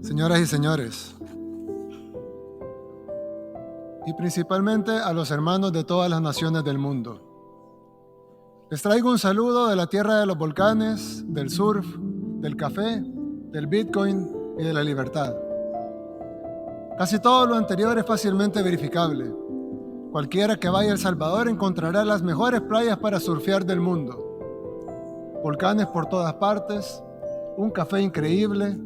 Señoras y señores, y principalmente a los hermanos de todas las naciones del mundo, les traigo un saludo de la tierra de los volcanes, del surf, del café, del Bitcoin y de la libertad. Casi todo lo anterior es fácilmente verificable. Cualquiera que vaya a El Salvador encontrará las mejores playas para surfear del mundo. Volcanes por todas partes, un café increíble,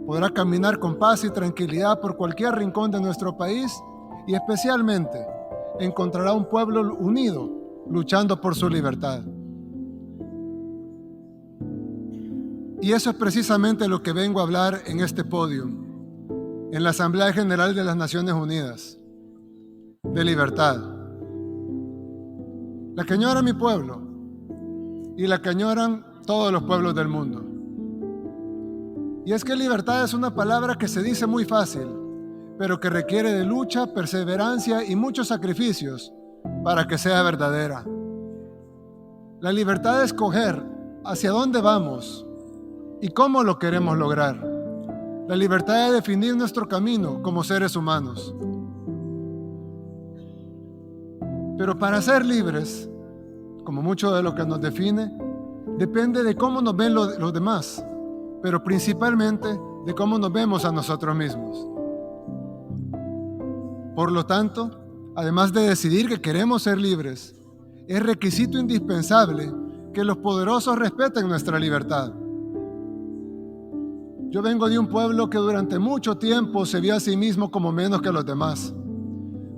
podrá caminar con paz y tranquilidad por cualquier rincón de nuestro país y especialmente encontrará un pueblo unido luchando por su libertad. Y eso es precisamente lo que vengo a hablar en este podio, en la Asamblea General de las Naciones Unidas, de libertad. La que añora mi pueblo y la que añoran todos los pueblos del mundo. Y es que libertad es una palabra que se dice muy fácil, pero que requiere de lucha, perseverancia y muchos sacrificios para que sea verdadera. La libertad de escoger hacia dónde vamos y cómo lo queremos lograr. La libertad de definir nuestro camino como seres humanos. Pero para ser libres, como mucho de lo que nos define, depende de cómo nos ven los demás, pero principalmente de cómo nos vemos a nosotros mismos. Por lo tanto, además de decidir que queremos ser libres, es requisito indispensable que los poderosos respeten nuestra libertad. Yo vengo de un pueblo que durante mucho tiempo se vio a sí mismo como menos que los demás.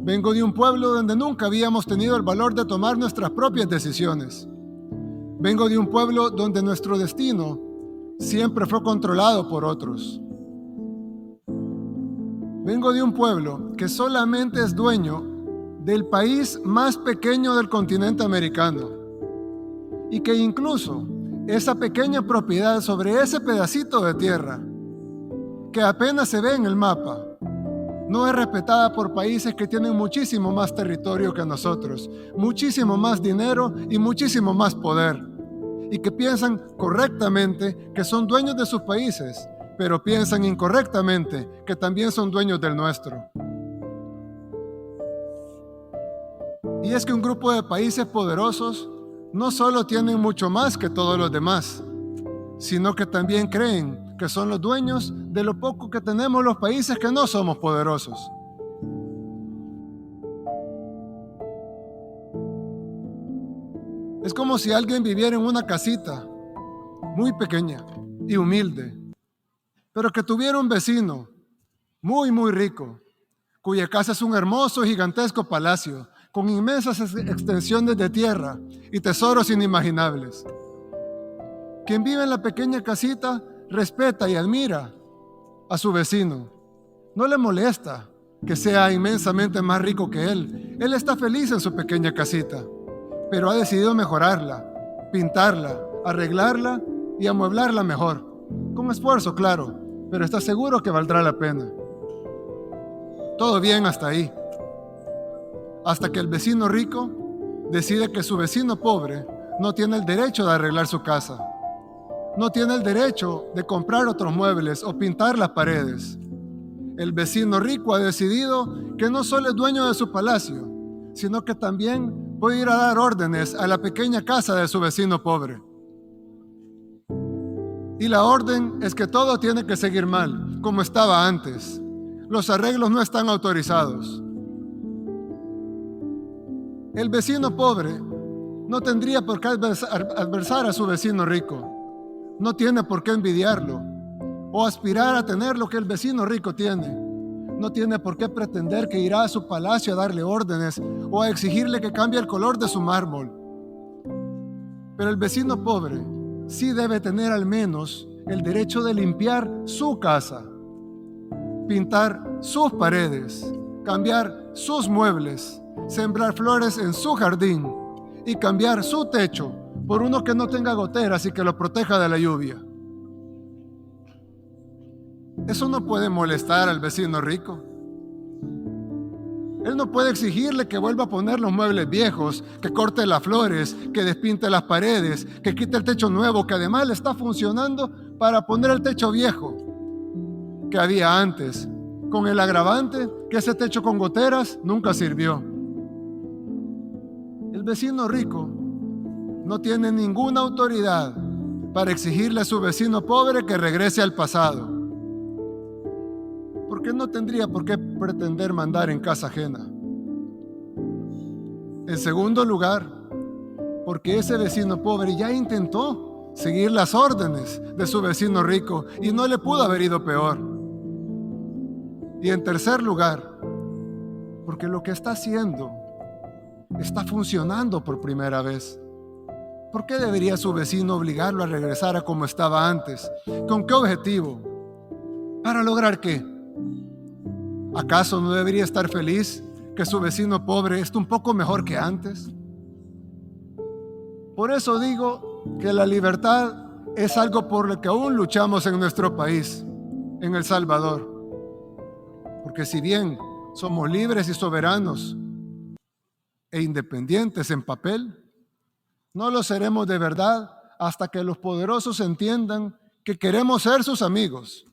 Vengo de un pueblo donde nunca habíamos tenido el valor de tomar nuestras propias decisiones. Vengo de un pueblo donde nuestro destino siempre fue controlado por otros. Vengo de un pueblo que solamente es dueño del país más pequeño del continente americano y que incluso esa pequeña propiedad sobre ese pedacito de tierra, que apenas se ve en el mapa, no es respetada por países que tienen muchísimo más territorio que nosotros, muchísimo más dinero y muchísimo más poder, y que piensan correctamente que son dueños de sus países, pero piensan incorrectamente que también son dueños del nuestro. Y es que un grupo de países poderosos no solo tienen mucho más que todos los demás, sino que también creen que son los dueños de lo poco que tenemos los países que no somos poderosos. Es como si alguien viviera en una casita muy pequeña y humilde, pero que tuviera un vecino muy rico, cuya casa es un hermoso y gigantesco palacio, con inmensas extensiones de tierra y tesoros inimaginables. Quien vive en la pequeña casita respeta y admira a su vecino. No le molesta que sea inmensamente más rico que él. Él está feliz en su pequeña casita, pero ha decidido mejorarla, pintarla, arreglarla y amueblarla mejor. Con esfuerzo, claro, pero está seguro que valdrá la pena. Todo bien hasta ahí. Hasta que el vecino rico decide que su vecino pobre no tiene el derecho de arreglar su casa. No tiene el derecho de comprar otros muebles o pintar las paredes. El vecino rico ha decidido que no solo es dueño de su palacio, sino que también puede ir a dar órdenes a la pequeña casa de su vecino pobre. Y la orden es que todo tiene que seguir mal, como estaba antes. Los arreglos no están autorizados. El vecino pobre no tendría por qué adversar a su vecino rico. No tiene por qué envidiarlo o aspirar a tener lo que el vecino rico tiene. No tiene por qué pretender que irá a su palacio a darle órdenes o a exigirle que cambie el color de su mármol. Pero el vecino pobre sí debe tener al menos el derecho de limpiar su casa, pintar sus paredes, cambiar sus muebles, sembrar flores en su jardín y cambiar su techo por uno que no tenga goteras y que lo proteja de la lluvia. Eso no puede molestar al vecino rico. Él no puede exigirle que vuelva a poner los muebles viejos, que corte las flores, que despinte las paredes, que quite el techo nuevo, que además le está funcionando para poner el techo viejo. que había antes, con el agravante que ese techo con goteras nunca sirvió. El vecino rico no tiene ninguna autoridad para exigirle a su vecino pobre que regrese al pasado, porque no tendría por qué pretender mandar en casa ajena. En segundo lugar, porque ese vecino pobre ya intentó seguir las órdenes de su vecino rico y no le pudo haber ido peor. Y en tercer lugar, porque lo que está haciendo está funcionando por primera vez. ¿Por qué debería su vecino obligarlo a regresar a como estaba antes? ¿Con qué objetivo? ¿Para lograr qué? ¿Acaso no debería estar feliz que su vecino pobre esté un poco mejor que antes? Por eso digo que la libertad es algo por lo que aún luchamos en nuestro país, en El Salvador. Porque si bien somos libres y soberanos e independientes en papel, no lo seremos de verdad hasta que los poderosos entiendan que queremos ser sus amigos,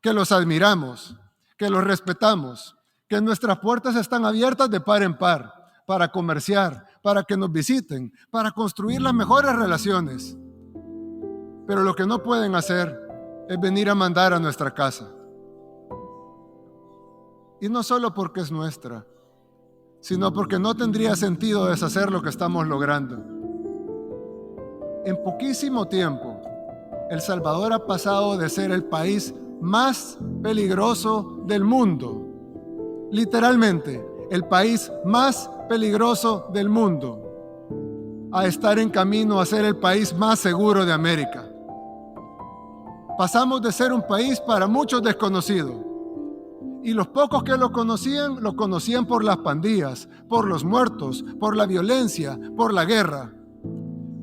que los admiramos, que los respetamos, que nuestras puertas están abiertas de par en par para comerciar, para que nos visiten, para construir las mejores relaciones. Pero lo que no pueden hacer es venir a mandar a nuestra casa. Y no solo porque es nuestra, sino porque no tendría sentido deshacer lo que estamos logrando. En poquísimo tiempo, El Salvador ha pasado de ser el país más peligroso del mundo, literalmente el país más peligroso del mundo, a estar en camino a ser el país más seguro de América. Pasamos de ser un país para muchos desconocido, y los pocos que lo conocían por las pandillas, por los muertos, por la violencia, por la guerra.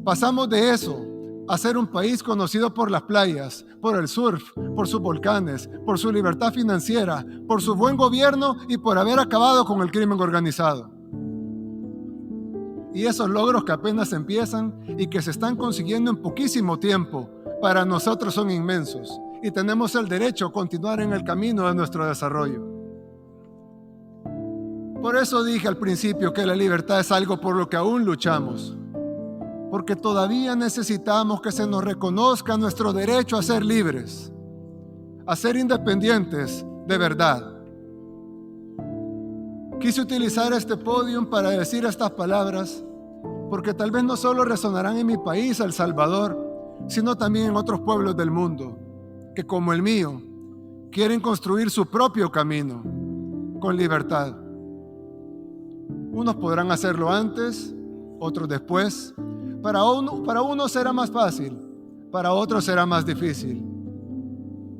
Pasamos de eso a ser un país conocido por las playas, por el surf, por sus volcanes, por su libertad financiera, por su buen gobierno y por haber acabado con el crimen organizado. Y esos logros que apenas empiezan y que se están consiguiendo en poquísimo tiempo, para nosotros son inmensos y tenemos el derecho a continuar en el camino de nuestro desarrollo. Por eso dije al principio que la libertad es algo por lo que aún luchamos, porque todavía necesitamos que se nos reconozca nuestro derecho a ser libres, a ser independientes de verdad. Quise utilizar este podio para decir estas palabras, porque tal vez no solo resonarán en mi país, El Salvador, sino también en otros pueblos del mundo, que como el mío, quieren construir su propio camino, con libertad. Unos podrán hacerlo antes, otros después. Para unos será más fácil, para otros será más difícil.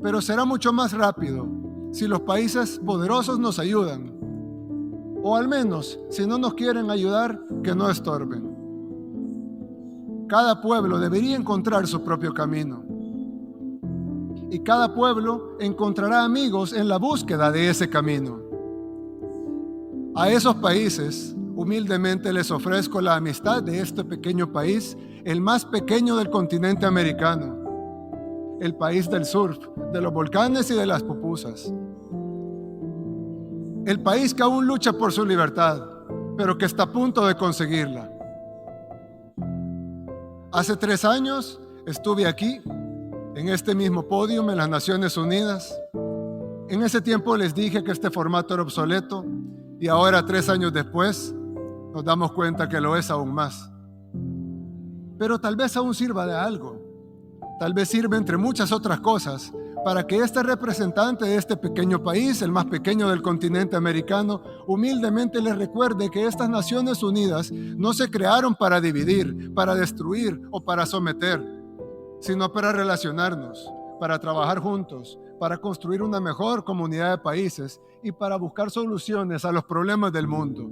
Pero será mucho más rápido si los países poderosos nos ayudan. O al menos, si no nos quieren ayudar, que no estorben. Cada pueblo debería encontrar su propio camino. Y cada pueblo encontrará amigos en la búsqueda de ese camino. A esos países, humildemente les ofrezco la amistad de este pequeño país, el más pequeño del continente americano, el país del surf, de los volcanes y de las pupusas. El país que aún lucha por su libertad, pero que está a punto de conseguirla. Hace 3 años estuve aquí, en este mismo podio en las Naciones Unidas. En ese tiempo les dije que este formato era obsoleto y ahora 3 años después nos damos cuenta que lo es aún más. Pero tal vez aún sirva de algo. Tal vez sirve entre muchas otras cosas para que este representante de este pequeño país, el más pequeño del continente americano, humildemente les recuerde que estas Naciones Unidas no se crearon para dividir, para destruir o para someter, sino para relacionarnos, para trabajar juntos, para construir una mejor comunidad de países y para buscar soluciones a los problemas del mundo.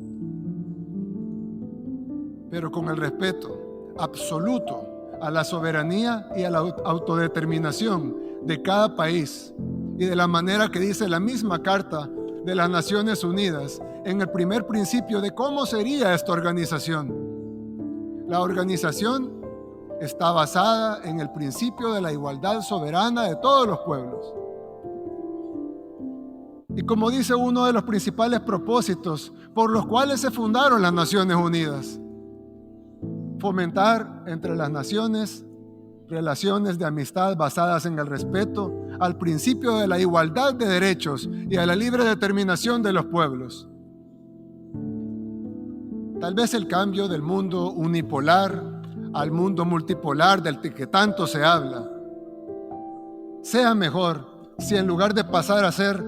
Pero con el respeto absoluto a la soberanía y a la autodeterminación de cada país y de la manera que dice la misma Carta de las Naciones Unidas en el primer principio de cómo sería esta organización. La organización está basada en el principio de la igualdad soberana de todos los pueblos. Y como dice uno de los principales propósitos por los cuales se fundaron las Naciones Unidas, fomentar entre las naciones relaciones de amistad basadas en el respeto al principio de la igualdad de derechos y a la libre determinación de los pueblos. Tal vez el cambio del mundo unipolar al mundo multipolar del que tanto se habla sea mejor si en lugar de pasar a ser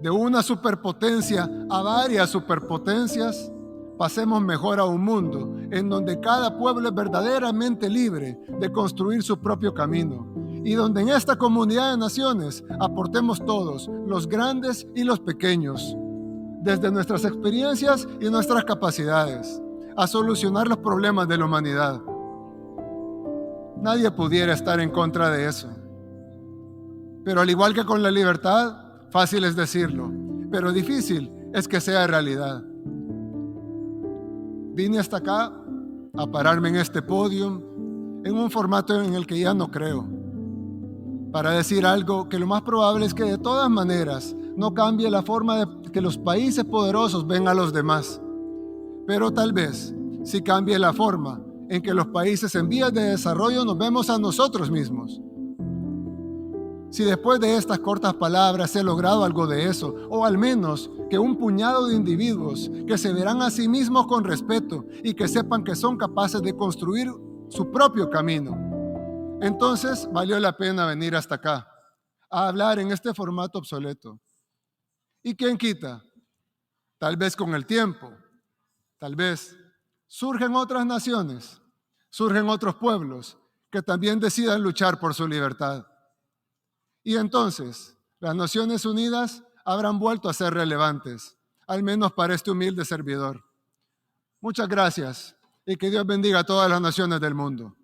de una superpotencia a varias superpotencias, pasemos mejor a un mundo en donde cada pueblo es verdaderamente libre de construir su propio camino y donde en esta comunidad de naciones aportemos todos, los grandes y los pequeños, desde nuestras experiencias y nuestras capacidades, a solucionar los problemas de la humanidad. Nadie pudiera estar en contra de eso. Pero al igual que con la libertad, fácil es decirlo, pero difícil es que sea realidad. Vine hasta acá a pararme en este podio, en un formato en el que ya no creo, para decir algo que lo más probable es que de todas maneras no cambie la forma de que los países poderosos ven a los demás, pero tal vez sí cambie la forma en que los países en vías de desarrollo nos vemos a nosotros mismos. Si después de estas cortas palabras he logrado algo de eso, o al menos que un puñado de individuos que se verán a sí mismos con respeto y que sepan que son capaces de construir su propio camino, entonces valió la pena venir hasta acá a hablar en este formato obsoleto. ¿Y quién quita? Tal vez con el tiempo, tal vez surgen otras naciones, surgen otros pueblos que también decidan luchar por su libertad. Y entonces, las Naciones Unidas habrán vuelto a ser relevantes, al menos para este humilde servidor. Muchas gracias y que Dios bendiga a todas las naciones del mundo.